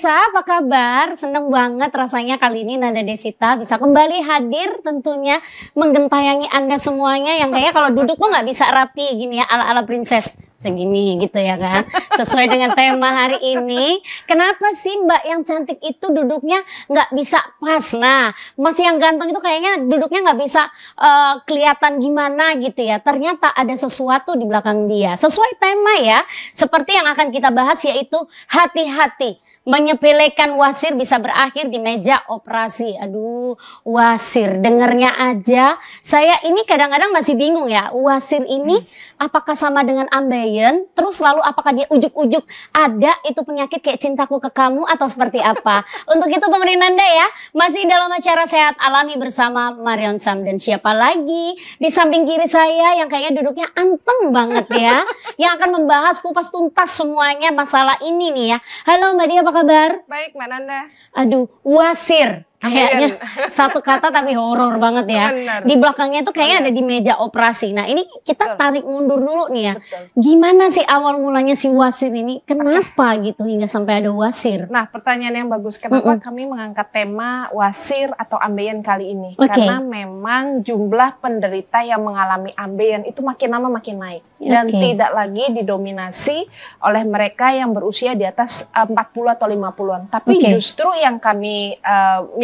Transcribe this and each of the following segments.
pemirsa, apa kabar? Seneng banget rasanya kali ini Nanda Desita bisa kembali hadir tentunya menggentayangi Anda semuanya yang kayaknya kalau duduk tuh nggak bisa rapi gini ya ala-ala princess segini gitu ya kan, sesuai dengan tema hari ini. Kenapa sih mbak yang cantik itu duduknya nggak bisa pas? Nah, mas yang ganteng itu kayaknya duduknya nggak bisa kelihatan gimana gitu ya. Ternyata ada sesuatu di belakang dia. Sesuai tema ya, seperti yang akan kita bahas yaitu hati-hati. Menyepelekan wasir bisa berakhir di meja operasi. Aduh, wasir dengernya aja. Saya ini kadang-kadang masih bingung ya. Wasir ini apakah sama dengan ambeien? Terus lalu apakah dia ujuk-ujuk ada itu penyakit kayak cintaku ke kamu atau seperti apa? Untuk itu temenin Nanda ya. Masih dalam acara Sehat Alami bersama Marion Sam. Dan siapa lagi di samping kiri saya yang kayaknya duduknya anteng banget ya. Yang akan membahas kupas tuntas semuanya masalah ini nih ya. Halo Mbak Dia, apa kabar? Baik Mbak Nanda. Aduh, wasir. Kayaknya satu kata tapi horor banget ya. Benar. Di belakangnya tuh kayaknya ada di meja operasi. Nah ini kita tarik mundur dulu nih ya. Betul. Gimana sih awal mulanya si wasir ini? Kenapa gitu hingga sampai ada wasir? Nah pertanyaan yang bagus. Kenapa kami mengangkat tema wasir atau ambeien kali ini? Oke. Karena memang jumlah penderita yang mengalami ambeien itu makin lama makin naik. Dan Oke. tidak lagi didominasi oleh mereka yang berusia di atas 40 atau 50-an. Tapi Oke. justru yang kami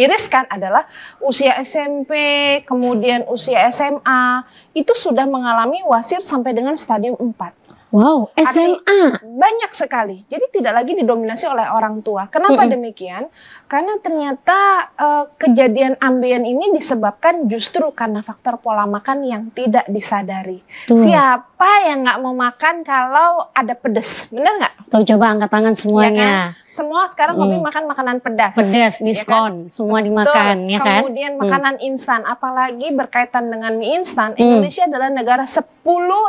miriskan adalah usia SMP, kemudian usia SMA, itu sudah mengalami wasir sampai dengan stadium 4. Wow, SMA. Banyak sekali. Jadi tidak lagi didominasi oleh orang tua. Kenapa demikian? Karena ternyata kejadian ambeien ini disebabkan justru karena faktor pola makan yang tidak disadari. Tuh. Siapa yang nggak mau makan kalau ada pedes? Bener nggak? Tuh coba angkat tangan semuanya. Ya kan? Semua sekarang hobi makan makanan pedas. Pedas, Ya diskon, kan? semua Betul. dimakan ya kan? Kemudian makanan instan, apalagi berkaitan dengan mie instan, Indonesia adalah negara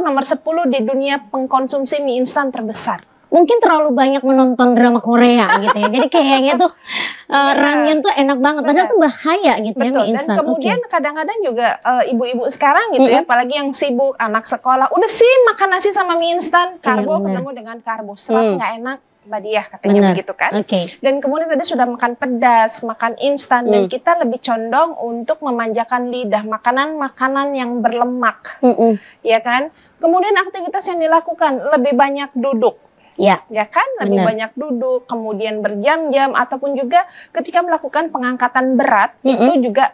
nomor 10 di dunia pengkonsumsi mie instan terbesar. Mungkin terlalu banyak menonton drama Korea gitu ya. Jadi kayaknya tuh ramen tuh enak banget. Padahal tuh bahaya gitu ya mie Betul. Dan instan. kemudian Oke. kadang-kadang juga ibu-ibu sekarang gitu ya, apalagi yang sibuk, anak sekolah, udah sih makan nasi sama mie instan, karbo benar. ketemu dengan karbo, selalu nggak enak. Mbak Diah katanya Benar. begitu kan. Oke. Dan kemudian tadi sudah makan pedas, makan instan, dan kita lebih condong untuk memanjakan lidah, makanan-makanan yang berlemak, ya kan. Kemudian aktivitas yang dilakukan lebih banyak duduk, Ya. ya kan, lebih Benar. banyak duduk, kemudian berjam-jam, ataupun juga ketika melakukan pengangkatan berat itu juga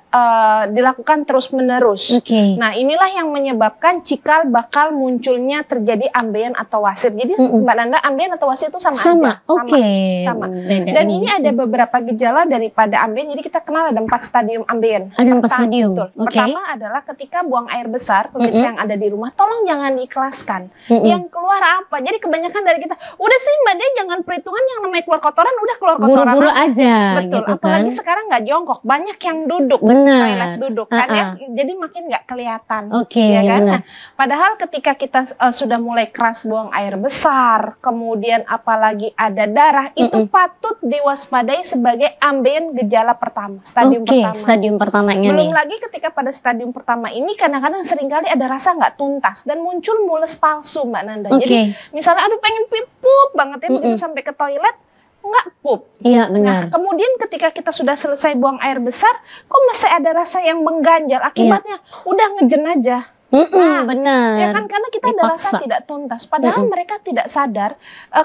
dilakukan terus-menerus. Oke. Nah inilah yang menyebabkan cikal bakal munculnya terjadi ambeien atau wasir. Jadi Mbak Nanda, ambeien atau wasir itu sama aja. Oke. Sama. Beda Dan ini ada beberapa gejala daripada ambeien. Jadi kita kenal ada 4 stadium ambeien. Ada 4 stadium. Betul. Oke. Pertama adalah ketika buang air besar, pemirsa yang ada di rumah, tolong jangan diikhlaskan. Yang keluar apa? Jadi kebanyakan dari kita, udah sih Mbak Dia jangan perhitungan yang namanya keluar kotoran, udah keluar kotoran. Buru-buru aja Betul. gitu kan. Apalagi sekarang nggak jongkok, banyak yang duduk. Benar. Toilet duduk kan ya, jadi makin nggak kelihatan. Oke, ya kan? benar. Nah, padahal ketika kita sudah mulai keras buang air besar, kemudian apalagi ada darah, itu patut diwaspadai sebagai ambeien gejala pertama, stadium Oke, pertama. stadium pertamanya Belum nih. lagi ketika pada stadium pertama ini kadang-kadang seringkali ada rasa nggak tuntas dan muncul mules palsu Mbak Nanda. Oke. Jadi misalnya aduh pengen pup banget ya, begitu sampai ke toilet nggak pup. Iya Nah, benar. kemudian ketika kita sudah selesai buang air besar, kok masih ada rasa yang mengganjal? Akibatnya udah ngejen aja. Benar. Ya kan, karena kita ada Dipaksa. rasa tidak tuntas. Padahal mereka tidak sadar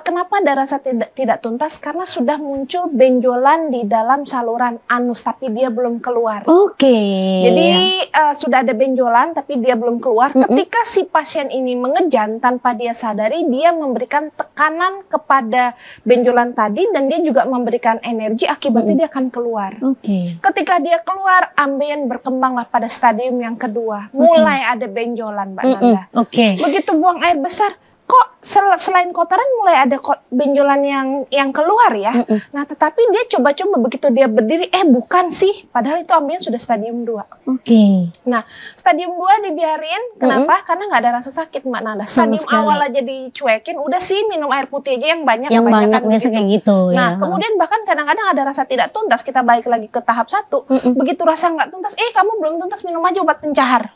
kenapa ada rasa tidak tuntas, karena sudah muncul benjolan di dalam saluran anus tapi dia belum keluar. Oke. Jadi sudah ada benjolan tapi dia belum keluar. Ketika si pasien ini mengejan tanpa dia sadari, dia memberikan tekanan kepada benjolan tadi dan dia juga memberikan energi, akibatnya dia akan keluar. Oke. Ketika dia keluar, ambeien berkembanglah pada stadium yang kedua. Mulai ada benjolan Mbak Nanda. Oke. Begitu buang air besar, kok selain kotoran mulai ada benjolan yang keluar ya. Nah, tetapi dia coba-coba begitu dia berdiri, bukan sih, padahal itu ambeien sudah stadium 2. Oke. Nah, stadium 2 dibiarin, kenapa? Karena nggak ada rasa sakit Mbak Nanda. Sama Stadium sekali. awal aja dicuekin, udah sih minum air putih aja yang banyak. Yang banyak kebanyakan biasa begitu. kayak gitu Nah, ya. kemudian bahkan kadang-kadang ada rasa tidak tuntas, kita balik lagi ke tahap 1. Begitu rasa nggak tuntas, kamu belum tuntas, minum aja obat pencahar.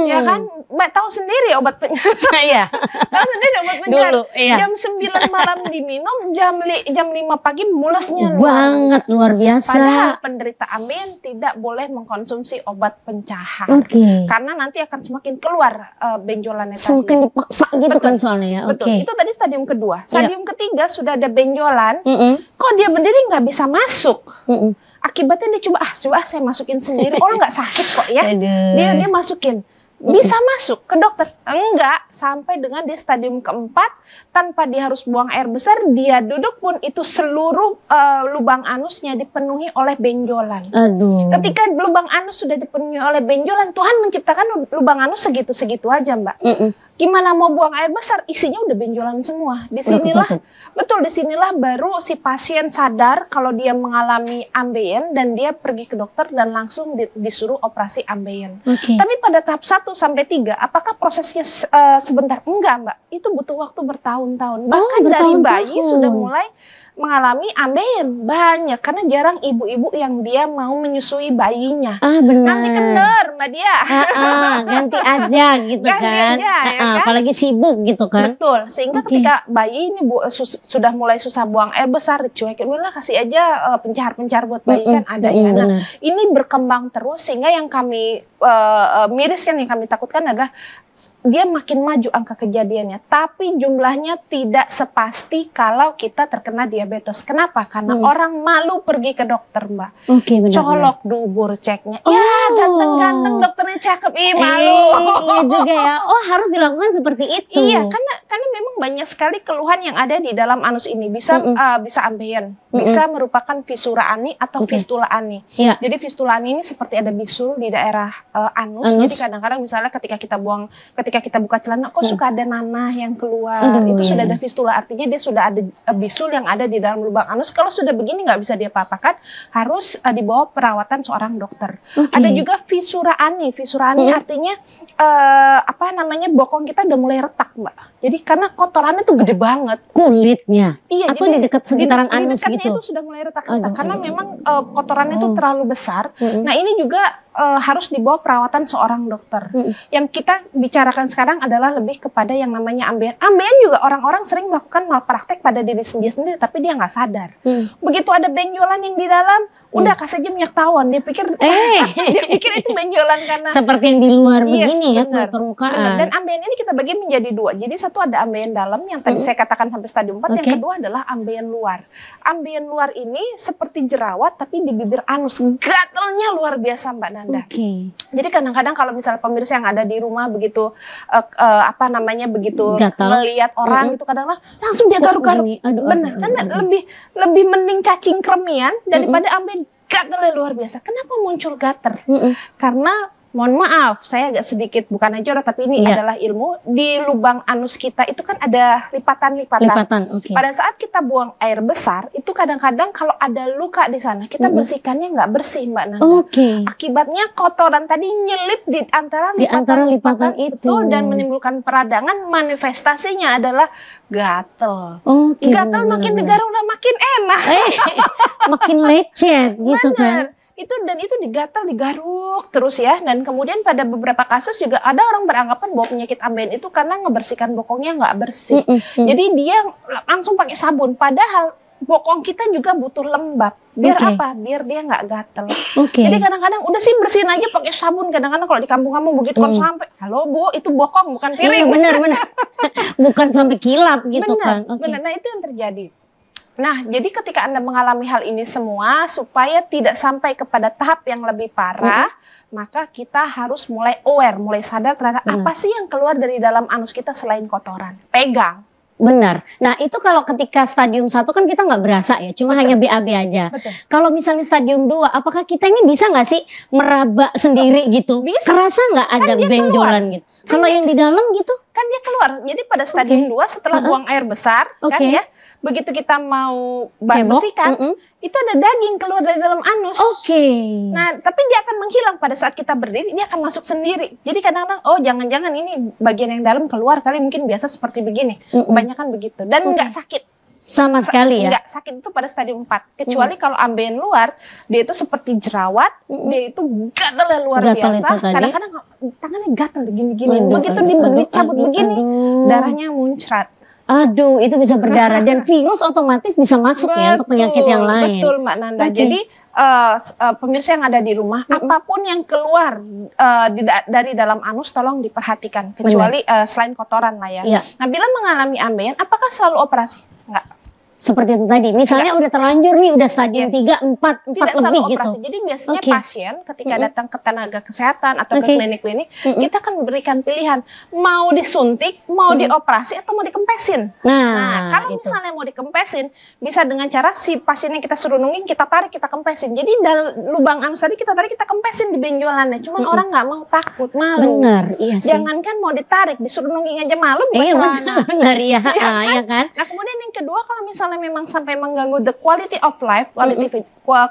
Ya kan, Mbak tahu sendiri obat pencahar. Iya. Tahu sendiri obat pencehat. Dulu, iya. Jam 9 malam diminum, jam 5 pagi mulesnya Banget, luar biasa. Padahal penderita ambeien tidak boleh mengkonsumsi obat pencahar. Oke. Karena nanti akan semakin keluar benjolannya Semakin tadi. dipaksa gitu Betul. kan soalnya ya. Betul, Oke. itu tadi stadium kedua. Iya. Stadium ketiga sudah ada benjolan, Mm-mm. kok dia berdiri nggak bisa masuk. Mm-mm. Akibatnya dia coba saya masukin sendiri. Oh nggak sakit kok ya. Aduh. Dia masukin. Bisa masuk ke dokter? Enggak, sampai dengan di stadium keempat tanpa dia harus buang air besar, dia duduk pun itu seluruh lubang anusnya dipenuhi oleh benjolan. Aduh. Ketika lubang anus sudah dipenuhi oleh benjolan, Tuhan menciptakan lubang anus segitu-segitu aja, Mbak. Mm-mm. Gimana mau buang air besar, isinya udah benjolan semua. Disinilah, betul, disinilah baru si pasien sadar kalau dia mengalami ambeien dan dia pergi ke dokter dan langsung disuruh operasi ambeien. Oke. Tapi pada tahap 1 sampai 3, apakah prosesnya sebentar? Enggak, Mbak. Itu butuh waktu bertahun-tahun. Bahkan dari bayi sudah mulai mengalami ambeien banyak karena jarang ibu-ibu yang dia mau menyusui bayinya. Ah, benar. Nanti kendor, Mbak Dia. Ganti aja gitu Ganti kan. aja, ya kan? Apalagi sibuk gitu kan. Betul. Sehingga ketika bayi ini sudah mulai susah buang air besar, dicuekin, udah kasih aja pencahar-pencahar buat bayi kan ada ya. Nah, ini berkembang terus sehingga yang kami miriskan, yang kami takutkan adalah dia makin maju angka kejadiannya, tapi jumlahnya tidak sepasti kalau kita terkena diabetes. Kenapa? Karena orang malu pergi ke dokter, Mbak. Oke, benar. Colok dubur ceknya. Ya, ganteng-ganteng, dokternya cakep. Ih, malu. Iya juga ya. Oh, harus dilakukan seperti itu. Iya, karena memang banyak sekali keluhan yang ada di dalam anus ini. Bisa bisa ambeien, bisa merupakan fisura ani atau fistula ani. Iya. Jadi fistula ani ini seperti ada bisul di daerah anus. Jadi kadang-kadang misalnya ketika kita buka celana, kok suka ada nanah yang keluar. Itu sudah ada fistula, artinya dia sudah ada bisul yang ada di dalam lubang anus. Kalau sudah begini nggak bisa diapa-apakan, harus dibawa perawatan seorang dokter. Ada juga fisura ani. Fisura ani artinya bokong kita udah mulai retak, Mbak. Jadi karena kotorannya tuh gede banget. Kulitnya? Iya. Atau di dekat sekitaran anus gitu? Di dekatnya itu sudah mulai retak. Karena memang kotorannya itu terlalu besar. Nah ini juga harus dibawa perawatan seorang dokter. Yang kita bicarakan sekarang adalah lebih kepada yang namanya ambeien. Ambeien juga orang-orang sering melakukan malpraktek pada diri sendiri, tapi dia nggak sadar. Begitu ada benjolan yang di dalam, udah kasih aja minyak tawon. Dia pikir itu benjolan karena seperti yang di luar begini ya, kulit permukaan. Dan ambeien ini kita bagi menjadi dua. Jadi satu ada ambeien dalam yang tadi saya katakan sampai stadium 4, yang kedua adalah ambeien luar. Ambeien luar ini seperti jerawat tapi di bibir anus. Gatelnya luar biasa, Mbak Nanda. Jadi kadang-kadang kalau misalnya pemirsa yang ada di rumah begitu melihat orang itu kadang-kadang langsung dia garuk-garuk. Benar, karena lebih mending cacing kremian daripada ambeien. Gatalnya luar biasa. Kenapa muncul gater? Karena mohon maaf, saya agak sedikit bukan aja tapi ini adalah ilmu. Di lubang anus kita itu kan ada lipatan-lipatan. Pada saat kita buang air besar, itu kadang-kadang kalau ada luka di sana, kita bersihkannya nggak bersih, Mbak Nanda. Akibatnya kotoran tadi nyelip di antara lipatan itu dan menimbulkan peradangan. Manifestasinya adalah gatel. Gatel makin digaruk udah makin enak. Makin lecet gitu kan. Itu digatal, digaruk terus ya. Dan kemudian pada beberapa kasus juga ada orang beranggapan bahwa penyakit ambeien itu karena ngebersihkan bokongnya nggak bersih. Jadi dia langsung pakai sabun. Padahal bokong kita juga butuh lembab. Biar apa? Biar dia nggak gatel. Jadi kadang-kadang udah sih bersihin aja pakai sabun. Kadang-kadang kalau di kampung-kampung begitu kan sampai, halo Bu, itu bokong bukan piring. Benar. Bukan sampai kilap gitu kan. Benar. Nah itu yang terjadi. Nah, jadi ketika Anda mengalami hal ini semua, supaya tidak sampai kepada tahap yang lebih parah, maka kita harus mulai aware, mulai sadar terhadap apa sih yang keluar dari dalam anus kita selain kotoran. Pegang. Benar. Nah itu kalau ketika stadium 1 kan kita nggak berasa ya, cuma hanya BAB aja. Kalau misalnya stadium 2, apakah kita ini bisa nggak sih meraba sendiri gitu? Bisa. Kerasa nggak ada benjolan gitu? Kalau yang di dalam gitu? Kan dia keluar. Jadi pada stadium 2 setelah buang air besar, kan ya, begitu kita mau bersihkan, itu ada daging keluar dari dalam anus. Nah, tapi dia akan menghilang pada saat kita berdiri, dia akan masuk sendiri. Jadi kadang-kadang, oh jangan-jangan ini bagian yang dalam keluar kali, mungkin biasa seperti begini. Kebanyakan begitu. Dan nggak sakit. Sama sekali ya? Nggak sakit itu pada stadium 4. Kecuali kalau ambeien luar, dia itu seperti jerawat, dia itu gatalnya luar biasa. Kadang-kadang tangannya gatal gini-gini. Begitu dicabut begini, darahnya muncrat. Aduh, itu bisa berdarah dan virus otomatis bisa masuk ya untuk penyakit yang lain. Betul Mbak Nanda. Oke. Jadi pemirsa yang ada di rumah, apapun yang keluar dari dalam anus tolong diperhatikan, kecuali selain kotoran lah ya. Iya. Nah, bila mengalami ambeien, apakah selalu operasi? Enggak. Seperti itu tadi, misalnya udah terlanjur nih, udah stadium 3, 4 Tidak lebih selalu gitu. operasi. Jadi biasanya pasien ketika datang ke tenaga kesehatan atau ke klinik-klinik, kita akan memberikan pilihan mau disuntik, mau dioperasi atau mau dikempesin. Nah, kalau misalnya mau dikempesin, bisa dengan cara si pasien yang kita suruh nungging, kita tarik, kita kempesin. Jadi lubang anus tadi kita tarik, kita kempesin di benjolannya. Cuman orang nggak mau, takut, malu. Bener, iya sih. Jangankan mau ditarik, disuruh nungging aja malu. Iya benar, iya kan. Nah, kemudian yang kedua, kalau misalnya memang sampai mengganggu the quality of life,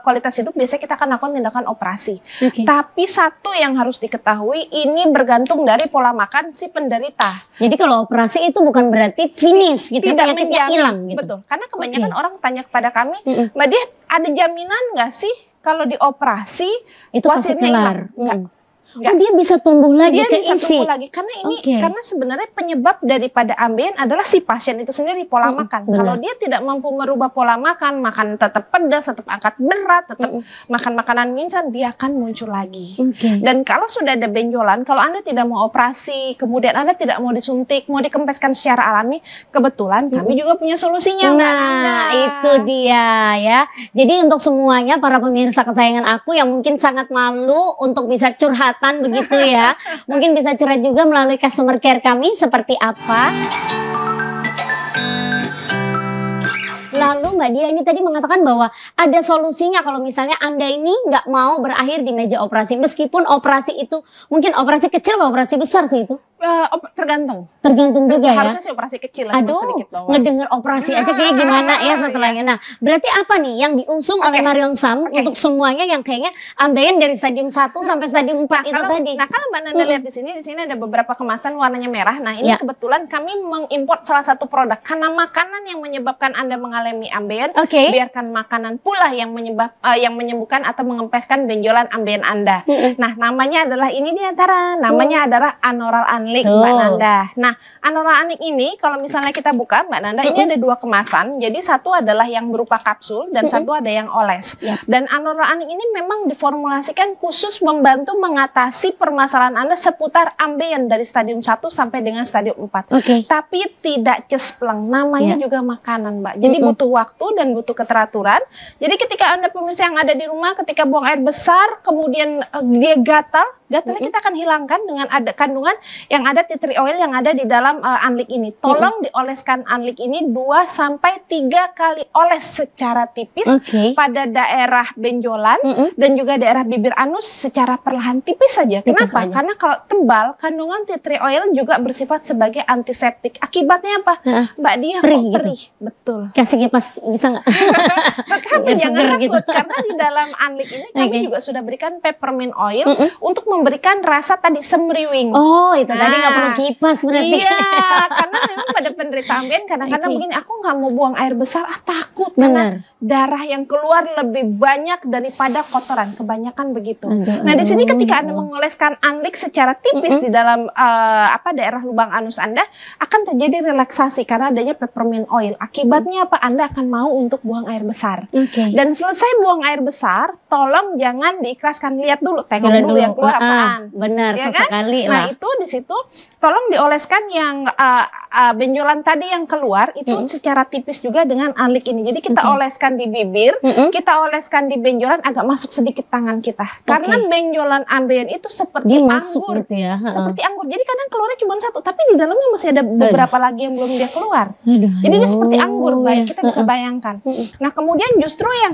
kualitas hidup, biasanya kita akan lakukan tindakan operasi. Tapi satu yang harus diketahui, ini bergantung dari pola makan si penderita. Jadi kalau operasi itu bukan berarti finish gitu, tidak penyakitnya hilang gitu. Betul, karena kebanyakan orang tanya kepada kami, Mbak Dia, ada jaminan nggak sih kalau dioperasi itu pasti kelar? Enggak. Oh, dia bisa tumbuh lagi, dia keisi. bisa tumbuh lagi karena ini karena sebenarnya penyebab daripada ambeien adalah si pasien itu sendiri, pola makan. Kalau dia tidak mampu merubah pola makan, makan tetap pedas, tetap angkat berat, tetap makan makanan instan, dia akan muncul lagi. Dan kalau sudah ada benjolan, kalau Anda tidak mau operasi, kemudian Anda tidak mau disuntik, mau dikempeskan secara alami, kebetulan kami juga punya solusinya. Nah, itu dia ya. Jadi untuk semuanya para pemirsa kesayangan aku yang mungkin sangat malu untuk bisa curhat begitu ya. Mungkin bisa curhat juga melalui customer care kami seperti apa. Lalu Mbak Dia ini tadi mengatakan bahwa ada solusinya kalau misalnya Anda ini nggak mau berakhir di meja operasi. Meskipun operasi itu mungkin operasi kecil atau operasi besar sih itu? Tergantung juga ya. Harusnya sih operasi kecil. Aduh, ngedenger operasi aja kayak gimana ya setelahnya. Nah, berarti apa nih yang diusung oleh Marion Sam untuk semuanya yang kayaknya ambeien dari stadium 1 sampai stadium 4 itu tadi? Nah, kalau Mbak Nanda lihat di sini ada beberapa kemasan warnanya merah. Nah, ini kebetulan kami mengimport salah satu produk karena makanan yang menyebabkan Anda mengalami ambeien, biarkan makanan pula yang menyembuhkan atau mengempeskan benjolan ambeien Anda. Nah, namanya adalah ini di antara namanya adalah Anoral Anlik, Mbak Nanda. Nah, Anoral Anlik ini kalau misalnya kita buka, Mbak Nanda, ini ada dua kemasan. Jadi satu adalah yang berupa kapsul dan satu ada yang oles. Dan Anoral Anlik ini memang diformulasikan khusus membantu mengatasi permasalahan Anda seputar ambeien dari stadium 1 sampai dengan stadium 4. Tapi tidak cespleng, namanya juga makanan, Mbak. Jadi butuh waktu dan butuh keteraturan. Jadi ketika Anda pemirsa yang ada di rumah, ketika buang air besar, kemudian dia gatalnya kita akan hilangkan dengan ada kandungan yang ada tea tree oil yang ada di dalam anlik ini. Tolong dioleskan anlik ini 2-3 kali oles secara tipis pada daerah benjolan dan juga daerah bibir anus secara perlahan tipis saja. Kenapa? Karena kalau tebal, kandungan tea tree oil juga bersifat sebagai antiseptik. Akibatnya apa? Mbak Dia perih. Betul. Kasih kipas bisa nggak? Kami jangan takut karena di dalam anlik ini kami juga sudah berikan peppermint oil untuk memberikan rasa tadi semriwing. Oh, itu tadi nggak perlu kipas berarti. Iya, karena memang pada penderita ambeien kadang-kadang begini, aku nggak mau buang air besar, takut karena darah yang keluar lebih banyak daripada kotoran, kebanyakan begitu. Nah, di sini ketika Anda mengoleskan anlik secara tipis di dalam daerah lubang anus Anda, akan terjadi relaksasi karena adanya peppermint oil. Akibatnya apa? Anda akan mau untuk buang air besar. Dan selesai buang air besar, tolong jangan diikhlaskan, lihat dulu, tengok dulu yang keluar apaan. Benar, ya sesekali kan? Nah, itu di situ tolong dioleskan yang benjolan tadi yang keluar itu secara tipis juga dengan anlik ini. Jadi kita oleskan di bibir, kita oleskan di benjolan, agak masuk sedikit tangan kita. Karena benjolan ambeien itu seperti anggur. Gitu ya. Seperti anggur. Jadi kadang keluarnya cuma satu, tapi di dalamnya masih ada beberapa lagi yang belum dia keluar. Jadi dia seperti anggur, kita bisa bayangkan. Nah, kemudian justru yang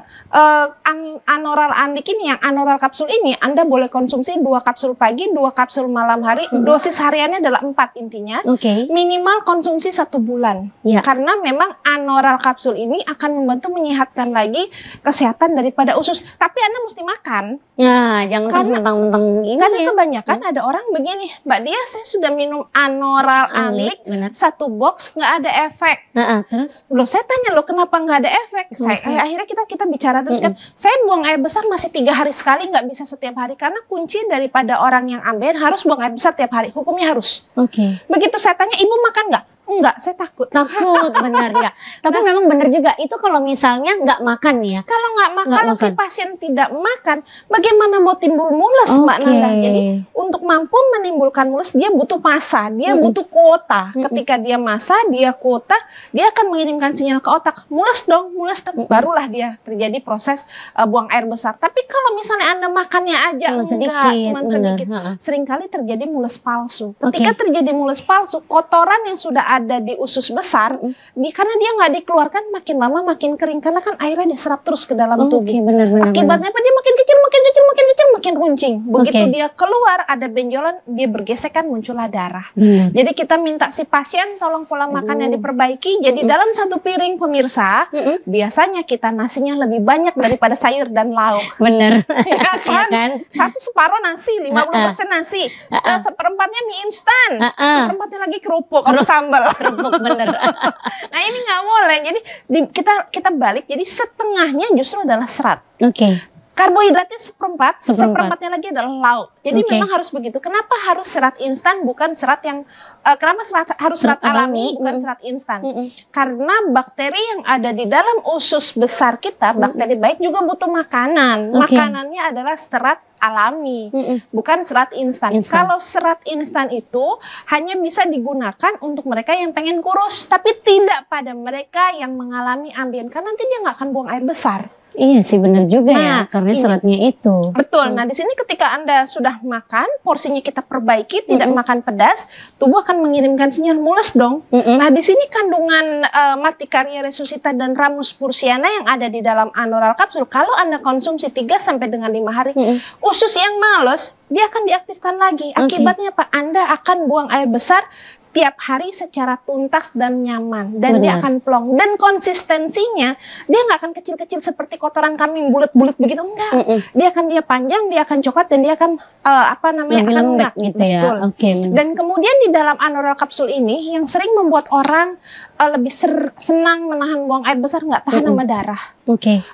Anoral Anlik ini, yang Anoral kapsul ini, Anda boleh konsumsi 2 kapsul pagi, 2 kapsul malam hari. Dosis hariannya adalah 4 intinya. Minimal konsumsi 1 bulan. Karena memang Anoral kapsul ini akan membantu menyehatkan lagi kesehatan daripada usus. Tapi Anda mesti makan. Ya, jangan terus mentang-mentang ini. Karena kebanyakan ada orang begini, Mbak Dia, saya sudah minum Anoral Anlik 1 box, nggak ada efek. Terus? Loh, saya tanya loh, kenapa nggak ada efek? Akhirnya kita bicara terus kan, saya buang air besar masih 3 hari sekali, nggak bisa setiap hari. Karena kunci daripada orang yang ambeien harus buang air besar tiap hari. Hukumnya harus. Begitu saya tanya, ibu makan nggak? Enggak, saya takut. Takut, benar ya. Tapi memang benar juga, itu kalau misalnya nggak makan nih ya. Kalau nggak makan, kalau si pasien tidak makan, bagaimana mau timbul mules, Mbak Nanda? Jadi untuk mampu menimbulkan mules, dia butuh massa, dia butuh kuota. Ketika dia massa, dia kuota, dia akan mengirimkan sinyal ke otak, mules dong, barulah dia terjadi proses buang air besar. Tapi kalau misalnya Anda makannya aja cuma sedikit, seringkali terjadi mules palsu. Ketika terjadi mules palsu, kotoran yang sudah ada di usus besar, karena dia nggak dikeluarkan, makin lama makin kering, karena kan airnya diserap terus ke dalam tubuh. Akibatnya apa? Dia makin kecil, makin runcing. Begitu dia keluar, ada benjolan, dia bergesekan, muncullah darah. Jadi kita minta si pasien tolong pola makannya diperbaiki. Jadi dalam satu piring pemirsa, biasanya kita nasinya lebih banyak daripada sayur dan lauk. Bener. Ya kan? Satu separuh nasi, 50% nasi, seperempatnya mie instan, seperempatnya lagi kerupuk atau sambal. Kerupuk, bener. Nah ini nggak boleh. Jadi kita balik. Jadi setengahnya justru adalah serat. Karbohidratnya seperempatnya lagi adalah lauk. Jadi memang harus begitu. Kenapa harus serat instan bukan serat yang kenapa harus serat alami bukan serat instan? Karena bakteri yang ada di dalam usus besar kita, bakteri baik juga butuh makanan. Makanannya adalah serat alami, bukan serat instan. Kalau serat instan itu hanya bisa digunakan untuk mereka yang pengen kurus, tapi tidak pada mereka yang mengalami ambien, karena nanti dia nggak akan buang air besar. Iya sih, benar juga ya, karena seratnya itu. Betul. Nah di sini ketika Anda sudah makan, porsinya kita perbaiki, tidak makan pedas, tubuh akan mengirimkan sinyal mules dong. Nah di sini kandungan Marticaria resuscita dan Ramus pursiana yang ada di dalam anoral kapsul, kalau Anda konsumsi 3 sampai dengan 5 hari, usus yang males dia akan diaktifkan lagi. Akibatnya apa? Anda akan buang air besar tiap hari secara tuntas dan nyaman, dan dia akan plong, dan konsistensinya dia nggak akan kecil-kecil seperti kotoran kambing bulat-bulat begitu, enggak. Dia panjang, dia akan coklat, dan dia akan lebih lembek gitu ya. Dan kemudian di dalam anoral kapsul ini yang sering membuat orang lebih senang menahan buang air besar, nggak tahan sama darah.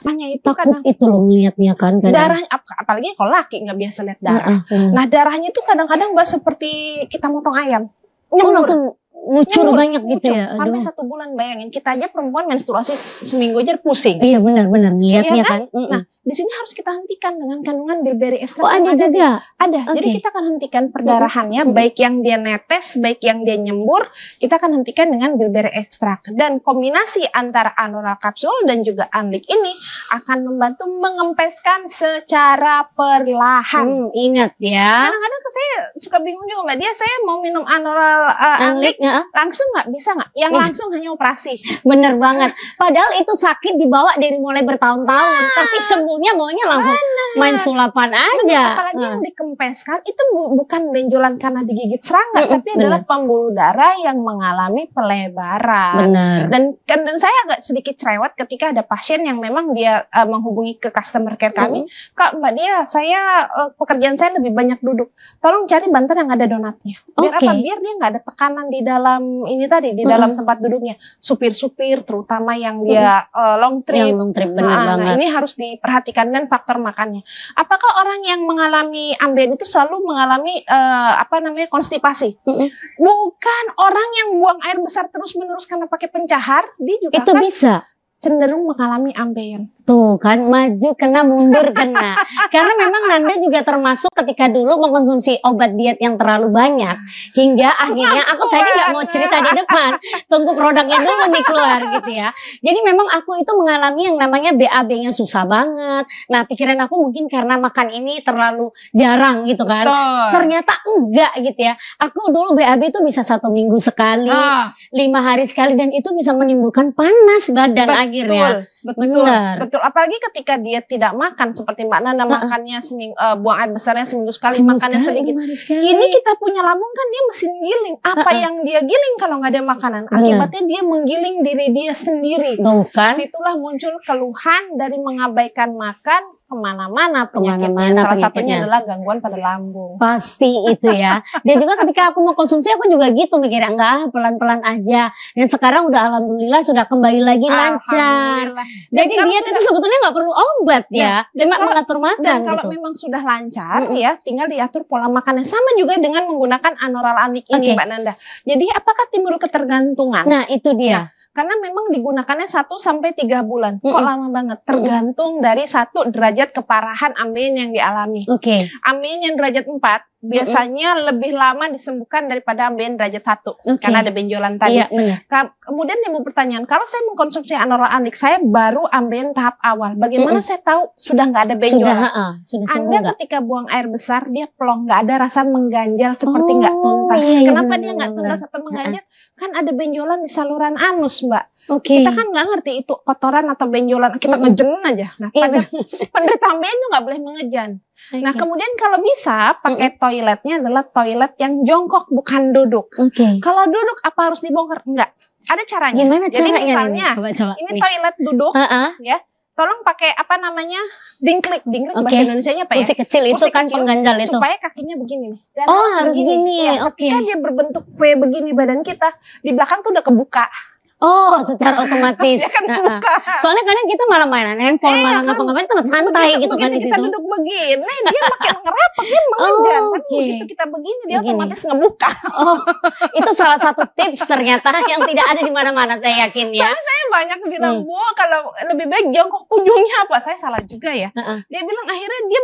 Hanya itu takut itu loh melihatnya kan. Darahnya, apalagi kalau laki nggak biasa lihat darah. Nah darahnya itu kadang-kadang seperti kita motong ayam. Langsung ngucur banyak gitu ya. Sampai 1 bulan, bayangin. Kita aja perempuan menstruasi seminggu aja pusing. Iya benar-benar lihatnya kan. Nah di sini harus kita hentikan dengan kandungan bilberry extract. Ada juga? Ada. Jadi kita akan hentikan perdarahannya, baik yang dia netes, baik yang dia nyembur, kita akan hentikan dengan bilberry extract. Dan kombinasi antara anoral kapsul dan juga Amlik ini akan membantu mengempeskan secara perlahan. Ingat ya. Kadang-kadang saya suka bingung juga Mbak Dia, saya mau minum anoral Amlik langsung nggak bisa nggak? Yang langsung hanya operasi. Bener banget. Padahal itu sakit dibawa dari mulai bertahun-tahun, tapi sembuhnya maunya langsung main sulapan aja. Apalagi yang dikempeskan itu bukan benjolan karena digigit serangga, tapi adalah pembuluh darah yang mengalami pelebaran. Dan saya agak sedikit cerewet ketika ada pasien yang memang dia menghubungi ke customer care kami, Kak Mbak Dia, saya pekerjaan saya lebih banyak duduk, tolong cari bantal yang ada donatnya. Biar apa? Biar dia nggak ada tekanan di dalam ini tadi, di dalam tempat duduknya. Supir-supir terutama yang dia long trip. Yang long trip, benar banget. Ini harus diperhatikan, dan faktor makannya. Apakah orang yang mengalami ambien itu selalu mengalami konstipasi? Bukan. Orang yang buang air besar terus-menerus karena pakai pencahar, dia juga itu bisa cenderung mengalami ambien. Tuh kan, maju kena, mundur kena. Karena memang Nanda juga termasuk ketika dulu mengkonsumsi obat diet yang terlalu banyak, hingga akhirnya aku tadi nggak mau cerita di depan, tunggu produknya dulu nih keluar gitu ya. Jadi memang aku itu mengalami yang namanya BAB-nya susah banget. Nah pikiran aku mungkin karena makan ini terlalu jarang gitu kan. Ternyata enggak gitu ya. Aku dulu BAB itu bisa 1 minggu sekali, 5 hari sekali, dan itu bisa menimbulkan panas badan akhirnya. Betul. Apalagi ketika dia tidak makan seperti Mbak Nanda, makannya buang air besarnya seminggu sekali, makannya sedikit. Ini kita punya lambung kan, dia mesin giling. Apa yang dia giling kalau nggak ada makanan? Akibatnya dia menggiling diri dia sendiri. Tuh kan. Situlah muncul keluhan dari mengabaikan makan, kemana-mana penyakitnya. Salah satunya adalah gangguan pada lambung. Pasti itu ya. Dan juga ketika aku mau konsumsi, aku juga gitu mikirnya, enggak, pelan-pelan aja. Dan sekarang udah alhamdulillah sudah kembali lagi lancar. Jadi diet itu sebetulnya nggak perlu obat ya, cuma kalau- mengatur makan Dan kalau gitu. memang sudah lancar ya, tinggal diatur pola makannya. Sama juga dengan menggunakan anoral anik ini, Oke. Mbak Nanda. Jadi apakah timbul ketergantungan? Nah itu dia. Karena memang digunakannya 1 sampai 3 bulan. Kok Mm-mm. lama banget? Tergantung dari 1 derajat keparahan ambeien yang dialami. Oke. Ambeien yang derajat 4 biasanya lebih lama disembuhkan daripada ambeien derajat 1. Oke. Karena ada benjolan tadi. Iya benar. Kemudian timbul pertanyaan, kalau saya mengkonsumsi anoral anik, saya baru ambeien tahap awal. Bagaimana saya tahu sudah nggak ada benjolan? Sudah sembuh Anda nggak? ketika buang air besar, dia plong, nggak ada rasa mengganjal seperti nggak tuntas. iya, Kenapa benar, dia nggak benar, tuntas atau mengganjal? Kan ada benjolan di saluran anus, Mbak. Oke. Kita kan nggak ngerti itu kotoran atau benjolan, kita ngejen aja. Nah, Iya, pada penderita ambeien itu nggak boleh mengejan. Nah, Oke. kemudian kalau bisa pakai toiletnya adalah toilet yang jongkok, bukan duduk. Oke. Kalau duduk apa harus dibongkar? Enggak. Ada caranya. Gimana Jadi caranya nih? misalnya, Coba. ini nih. toilet duduk, Heeh. ya. Tolong pakai apa namanya? Dingklik Oke. bahasa Indonesianya apa ya? Kursi kecil itu Kursi kan kecil, pengganjal itu. supaya kakinya begini nih. Dan Oh harus gini. Ya, Oke. ketika dia berbentuk V begini badan kita, di belakang tuh udah kebuka. Oh secara otomatis. Dia kan Heeh. kebuka. Soalnya kadang kita malah mainan handphone, malah kan. ngapa-ngapain tempat santai Begitu- gitu kan di begitu kita situ. duduk begini, dia makin ngerapak, dia mengejar. Oh, Tapi oke. begitu kita begini, dia Begini. otomatis ngebuka. Oh, itu salah satu tips ternyata yang tidak ada di mana-mana saya yakin ya. Saya banyak bilang, Bu, kalau lebih baik jongkok, ujungnya apa? Saya salah juga ya. Heeh. Dia bilang akhirnya dia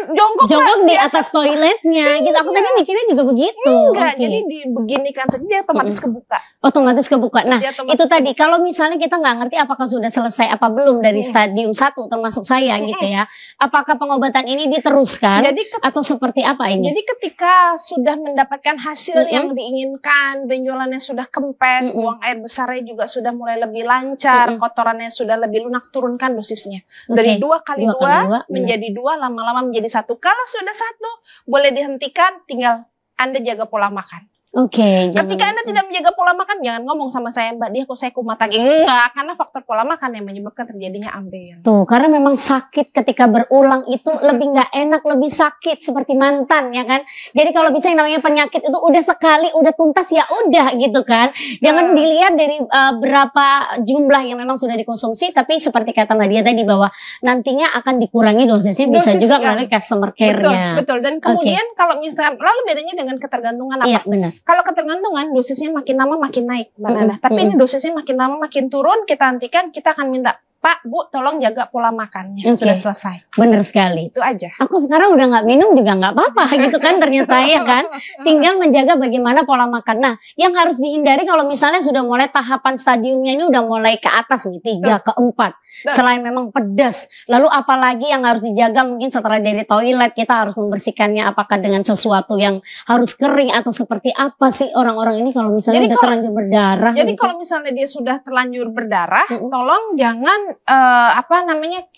jongkok Jongkok lah. di atas toiletnya gitu. Aku tadi mikirnya juga begitu. Enggak, Oke. jadi dibeginikan saja dia otomatis kebuka. Otomatis kebuka. Nah, Dia otomatis itu tadi kalau misalnya kita nggak ngerti apakah sudah selesai apa belum dari stadium 1 termasuk saya gitu ya. Apakah pengobatan ini diteruskan Jadi atau seperti apa ini? Jadi ketika sudah mendapatkan hasil Mm-mm. yang diinginkan, benjolannya sudah kempes, Mm-mm. buang air besarnya juga sudah mulai lebih lancar, Mm-mm. kotorannya sudah lebih lunak, turunkan dosisnya. Oke. Dari 2 kali Dua kali 2 dua, menjadi 2, lama-lama menjadi 1. Kalau sudah 1, boleh dihentikan, tinggal Anda jaga pola makan. Oke, Ketika Anda tidak menjaga pola makan, jangan ngomong sama saya, Mbak, dia kok saya kumat lagi. Enggak, karena faktor pola makan yang menyebabkan terjadinya ambeien. Tuh, karena memang sakit ketika berulang itu lebih nggak enak, lebih sakit seperti mantan ya kan. Jadi kalau bisa yang namanya penyakit itu udah sekali, udah tuntas ya udah gitu kan. Jangan dilihat dari berapa jumlah yang memang sudah dikonsumsi, tapi seperti kata Mbak Dia tadi bahwa nantinya akan dikurangi dosisnya, bisa Dosis, juga ya. melalui customer Betul, care-nya. betul. Dan kemudian kalau misalnya, lalu bedanya dengan ketergantungan apa? Iya benar. Kalau ketergantungan, dosisnya makin lama makin naik, Mbak Mm-mm, Nana. Tapi mm-mm. ini dosisnya makin lama makin turun, kita hentikan, kita akan minta, Pak, Bu, tolong jaga pola makannya. Oke. Sudah selesai. Benar sekali. Itu aja. Aku sekarang udah nggak minum juga nggak apa-apa gitu kan ternyata ya kan. Tinggal menjaga bagaimana pola makan. Nah, yang harus dihindari kalau misalnya sudah mulai tahapan stadiumnya ini udah mulai ke atas nih, 3 ke 4. Selain memang pedas, lalu apalagi yang harus dijaga mungkin setelah dari toilet kita harus membersihkannya apakah dengan sesuatu yang harus kering atau seperti apa sih orang-orang ini kalau misalnya Jadi udah kalau- terlanjur berdarah. Jadi gitu. kalau misalnya dia sudah terlanjur berdarah, Mm-mm. tolong jangan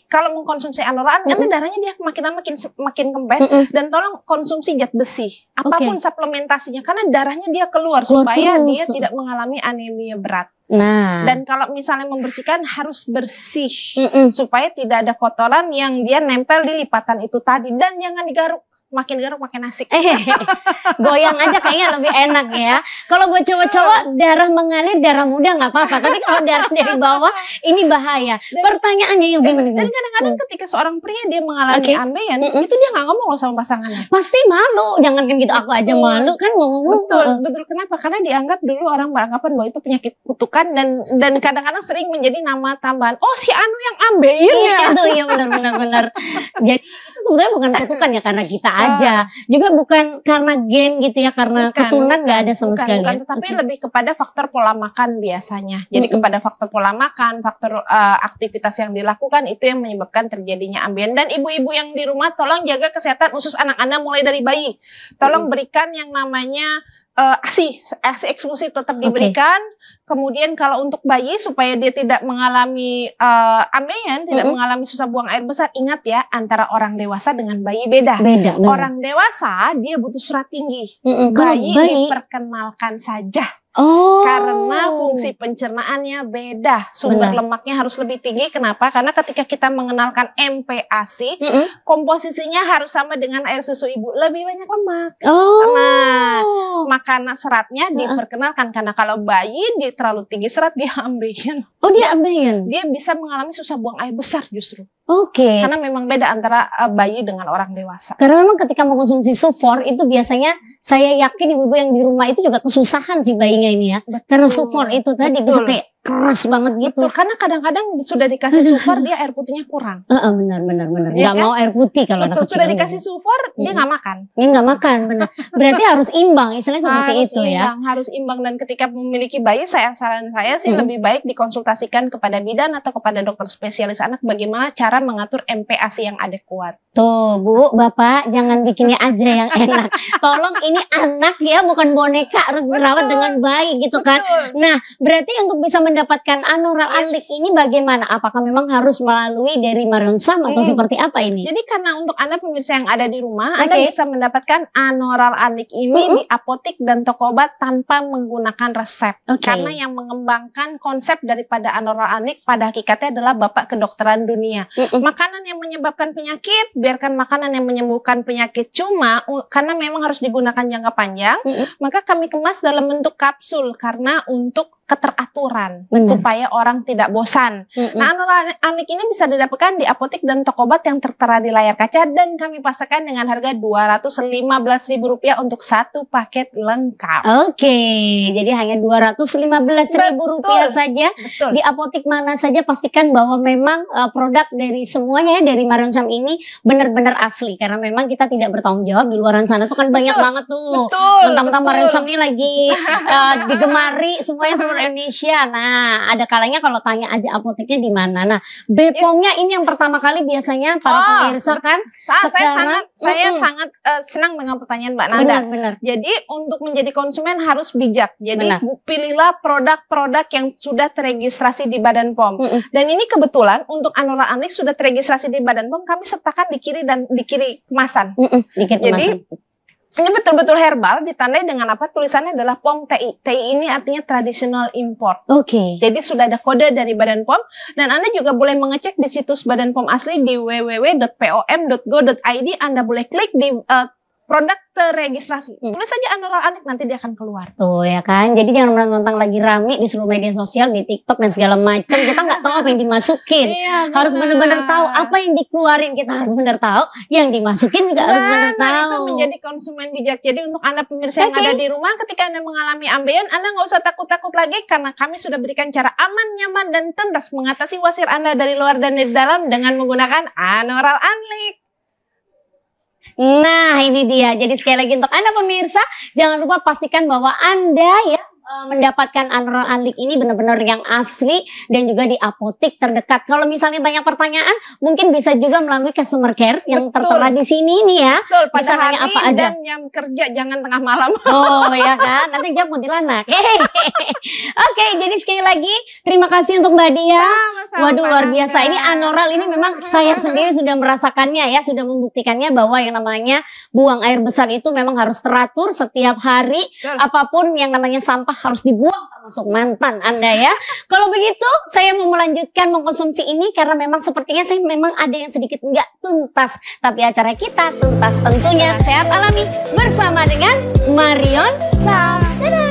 kalau mengkonsumsi anoral, karena darahnya dia makin lama makin kempes. Mm-mm. Dan tolong konsumsi zat besi, apapun suplementasinya, karena darahnya dia keluar Keluar supaya terus. dia tidak mengalami anemia berat. Nah, Dan kalau misalnya membersihkan harus bersih. mm-mm. Supaya tidak ada kotoran yang dia nempel di lipatan itu tadi, dan jangan digaruk, makin garuk makin asik. Goyang aja kayaknya lebih enak ya. Kalau buat cowok-cowok darah mengalir, darah muda nggak apa-apa. Tapi kalau darah dari bawah ini bahaya. Pertanyaannya yang gimana? Dan kadang-kadang ketika seorang pria dia mengalami Oke. ambeien, Mm-mm. itu dia nggak ngomong loh sama pasangannya. Pasti malu. Jangan kan gitu, aku aja Betul. malu kan ngomong. Betul. Kenapa? Karena dianggap dulu orang beranggapan bahwa itu penyakit kutukan, dan kadang-kadang sering menjadi nama tambahan. Oh, si Anu yang ambeien Iya ya. itu iya benar. Jadi itu sebetulnya bukan kutukan ya karena kita aja. Juga bukan karena gen gitu ya, karena keturunan nggak ada sama sekali. Bukan, ya. tetapi Oke. lebih kepada faktor pola makan biasanya. Jadi kepada faktor pola makan, faktor aktivitas yang dilakukan itu yang menyebabkan terjadinya ambeien. Dan ibu-ibu yang di rumah tolong jaga kesehatan usus anak Anda mulai dari bayi. Tolong berikan yang namanya ASI eksklusif tetap diberikan. Kemudian kalau untuk bayi supaya dia tidak mengalami ambeien, tidak mengalami susah buang air besar, ingat ya, antara orang dewasa dengan bayi beda. Beda. benar. Orang dewasa dia butuh serat tinggi. Mm-mm. Kalau Bayi bayi, diperkenalkan saja. Oh. Karena fungsi pencernaannya beda, sumber lemaknya harus lebih tinggi. Kenapa? Karena ketika kita mengenalkan MPASI, komposisinya harus sama dengan air susu ibu, lebih banyak lemak. Nah, makanan seratnya diperkenalkan, karena kalau bayi dia terlalu tinggi serat dia ambeien. Oh, dia ambeien. Dia bisa mengalami susah buang air besar justru. Oke. Karena memang beda antara bayi dengan orang dewasa. Karena memang ketika mengkonsumsi Sufor itu biasanya saya yakin ibu-ibu yang di rumah itu juga kesusahan sih bayinya ini ya. Betul. Karena Sufor itu tadi bisa kayak keras banget gitu. Betul, karena kadang-kadang sudah dikasih Sufor dia air putihnya kurang. Benar. Ya Nggak mau air putih kalau anak kecil. Sudah dikasih Sufor dia nggak makan. Dia nggak makan, benar. Berarti harus imbang, istilahnya seperti itu ya. Harus imbang, dan ketika memiliki bayi, saran saya sih lebih baik dikonsultasikan kepada bidan atau kepada dokter spesialis anak bagaimana cara mengatur MPASI yang adekuat. Tuh Bu, Bapak jangan bikinnya aja yang enak. Tolong ini anak ya, bukan boneka, harus dirawat dengan baik gitu kan. Nah, berarti untuk bisa mendapatkan Anoral Anlik ini bagaimana? Apakah memang harus melalui dari Marion Sam atau seperti apa ini? Jadi karena untuk Anda pemirsa yang ada di rumah, Anda bisa mendapatkan Anoral Anlik ini di apotik dan toko obat tanpa menggunakan resep. Karena yang mengembangkan konsep daripada Anoral Anlik pada hakikatnya adalah Bapak Kedokteran Dunia. Makanan yang menyebabkan penyakit, biarkan makanan yang menyembuhkan penyakit. Cuma karena memang harus digunakan jangka panjang, maka kami kemas dalam bentuk kapsul karena untuk keteraturan supaya orang tidak bosan. Nah, Anoral Anlik ini bisa didapatkan di apotik dan toko obat yang tertera di layar kaca, dan kami pasarkan dengan harga Rp215.000 untuk satu paket lengkap. Oke, jadi hanya Rp215.000 saja. Di apotik mana saja pastikan bahwa memang produk dari semuanya ya, dari Marion Sam ini benar-benar asli, karena memang kita tidak bertanggung jawab. Di luar sana tuh kan banyak banget tuh mentang-mentang Marion Sam ini lagi digemari semuanya seluruh Indonesia. Nah, ada kalanya kalau tanya aja apoteknya di mana. Nah, Bepomnya ini yang pertama kali biasanya para pemirsa kan. Saya sangat senang dengan pertanyaan Mbak Nanda. Benar. Jadi untuk menjadi konsumen harus bijak. Jadi pilihlah produk-produk yang sudah teregistrasi di Badan POM. Dan ini kebetulan untuk Anoral Anlik sudah teregistrasi di Badan POM, kami sertakan di kiri kemasan. Jadi ini betul-betul herbal, ditandai dengan apa? Tulisannya adalah POM TI. TI ini artinya traditional import. Jadi sudah ada kode dari Badan POM, dan Anda juga boleh mengecek di situs Badan POM asli di www.pom.go.id. Anda boleh klik di produk terregistrasi. Tulis saja Anoral Anlik, nanti dia akan keluar. Tuh ya kan. Jadi jangan mentang-mentang lagi rame di seluruh media sosial, di TikTok dan segala macam, kita nggak tahu apa yang dimasukin. Harus benar-benar tahu apa yang dikeluarin, kita harus benar tahu. Yang dimasukin juga harus benar tahu. Itu menjadi konsumen bijak. Jadi untuk Anda pemirsa yang ada di rumah, ketika Anda mengalami ambeien, Anda nggak usah takut-takut lagi, karena kami sudah berikan cara aman, nyaman, dan tuntas mengatasi wasir Anda dari luar dan dari dalam dengan menggunakan Anoral Anlik. Nah, ini dia. Jadi sekali lagi untuk Anda pemirsa, jangan lupa pastikan bahwa Anda ya mendapatkan Anoral Anlik ini benar-benar yang asli dan juga di apotik terdekat. Kalau misalnya banyak pertanyaan, mungkin bisa juga melalui customer care yang tertera di sini nih ya. Bisa nanya apa aja. Dan jam kerja, jangan tengah malam. Oh ya kan, nanti jam kuntilanak. Oke, jadi sekali lagi terima kasih untuk Mbak Dia. Waduh, luar biasa. Ini Anoral ini memang saya sendiri sudah merasakannya ya, sudah membuktikannya bahwa yang namanya buang air besar itu memang harus teratur setiap hari. Apapun yang namanya sampah harus dibuang, termasuk mantan Anda ya. Kalau begitu, saya mau melanjutkan mengkonsumsi ini karena memang sepertinya saya memang ada yang sedikit nggak tuntas. Tapi acara kita tuntas tentunya. Sehat alami bersama dengan Marion Sam. Dadah!